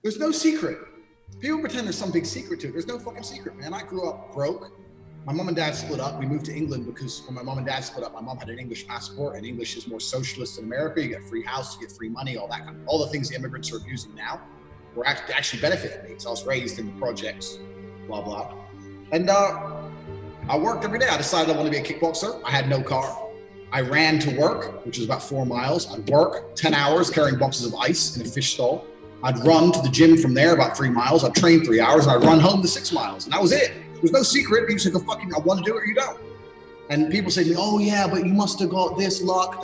There's no secret. People pretend there's some big secret to it. There's no fucking secret, man. I grew up broke. My mom and dad split up. We moved to England because when my mom and dad split up, my mom had an English passport, and English is more socialist in America. You get a free house, you get free money, all that kind of, all the things the immigrants are abusing now were actually benefiting me. So I was raised in the projects, blah, blah. And I worked every day. I decided I wanted to be a kickboxer. I had no car. I ran to work, which was about 4 miles. I'd work 10 hours carrying boxes of ice in a fish stall. I'd run to the gym from there about 3 miles. I'd train 3 hours, and I'd run home to 6 miles. And that was it. There's no secret. You just go, fucking, I want to do it or you don't. And people say to me, oh yeah, but you must have got this luck.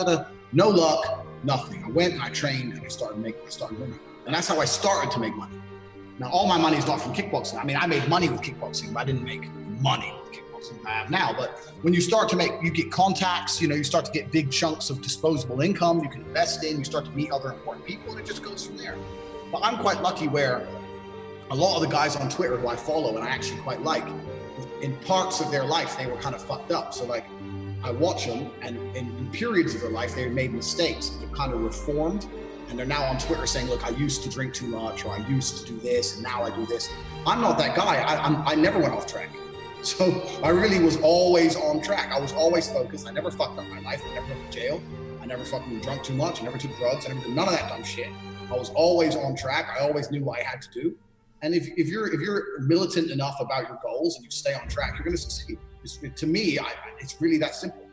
No luck, nothing. I went and I trained and I started winning. And that's how I started to make money. Now, all my money is not from kickboxing. I mean, I made money with kickboxing, but I didn't make money with kickboxing I have now. But when you start to you get contacts, you start to get big chunks of disposable income you can invest in, you start to meet other important people, and it just goes from there. But I'm quite lucky where a lot of the guys on Twitter who I follow and I actually quite like, in parts of their life, they were kind of fucked up. So like, I watch them, and in periods of their life, they made mistakes. They've kind of reformed, and they're now on Twitter saying, look, I used to drink too much, or I used to do this, and now I do this. I'm not that guy. I never went off track. So I really was always on track. I was always focused. I never fucked up my life. I never went to jail. I never fucking drunk too much. I never took drugs. I never did none of that dumb shit. I was always on track. I always knew what I had to do. And if you're militant enough about your goals and you stay on track, you're going to succeed. To me, it's really that simple.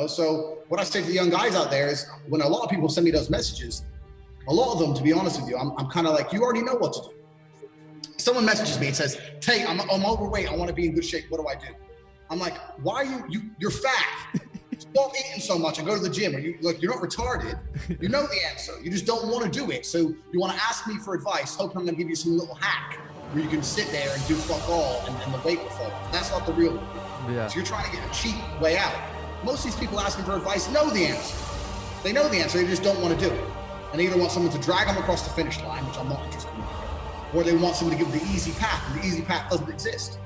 So what I say to the young guys out there is, when a lot of people send me those messages, a lot of them, to be honest with you, I'm kind of like, you already know what to do. Someone messages me and says, Tate, I'm overweight. I want to be in good shape. What do I do? I'm like, why are you're fat. Stop eating so much and go to the gym. You're not retarded. You know the answer. You just don't want to do it. So you want to ask me for advice, hoping I'm going to give you some little hack where you can sit there and do fuck all and the weight will fall off. That's not the real one. Yeah. So you're trying to get a cheap way out. Most of these people asking for advice know the answer. They know the answer. They just don't want to do it. And they either want someone to drag them across the finish line, which I'm not interested in, or they want someone to give them the easy path. And the easy path doesn't exist.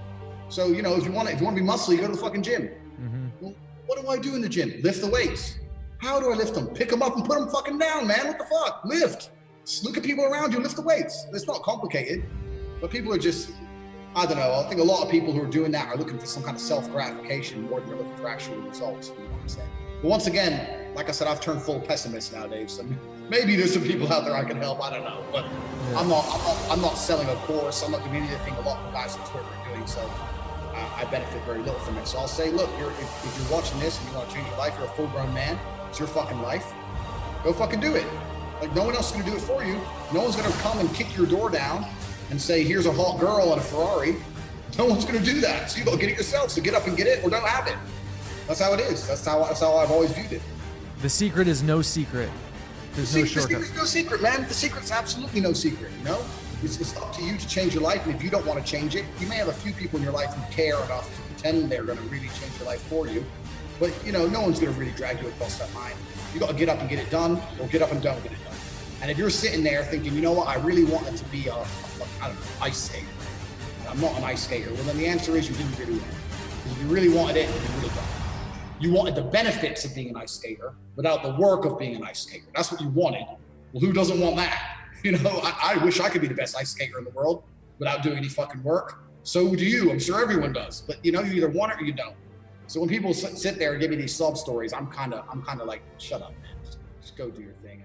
So, if you want to be muscly, you go to the fucking gym. Mm-hmm. Well, what do I do in the gym? Lift the weights. How do I lift them? Pick them up and put them fucking down, man. What the fuck? Lift. Just look at people around you, lift the weights. It's not complicated, but people are just, I don't know. I think a lot of people who are doing that are looking for some kind of self-gratification more than they're looking for actual results. But once again, like I said, I've turned full pessimist nowadays. So maybe there's some people out there I can help. I don't know, but yeah. I'm not selling a course. I'm not doing anything a lot of guys on Twitter are doing. So I benefit very little from it. So I'll say, look, if you're watching this and you want to change your life, you're a full-grown man. It's your fucking life. Go fucking do it. Like, no one else is going to do it for you. No one's going to come and kick your door down and say, here's a hot girl in a Ferrari. No one's going to do that. So you got to get it yourself. So get up and get it or don't have it. That's how it is. That's how I've always viewed it. The secret is no secret. There's no shortcut. The secret's no secret, man. The secret's absolutely no secret, It's up to you to change your life, and if you don't want to change it, you may have a few people in your life who care enough to pretend they're going to really change your life for you, but no one's going to really drag you across that line. You got to get up and get it done, or get up and don't get it done. And if you're sitting there thinking, you know what, I really wanted to be a ice skater, and I'm not an ice skater, well then the answer is you didn't really want it. Because if you really wanted it, you really got it. You wanted the benefits of being an ice skater without the work of being an ice skater. That's what you wanted. Well, who doesn't want that? I wish I could be the best ice skater in the world without doing any fucking work. So do you. I'm sure everyone does. But you either want it or you don't. So when people sit there and give me these sob stories, I'm kind of like, shut up, man. Just go do your thing.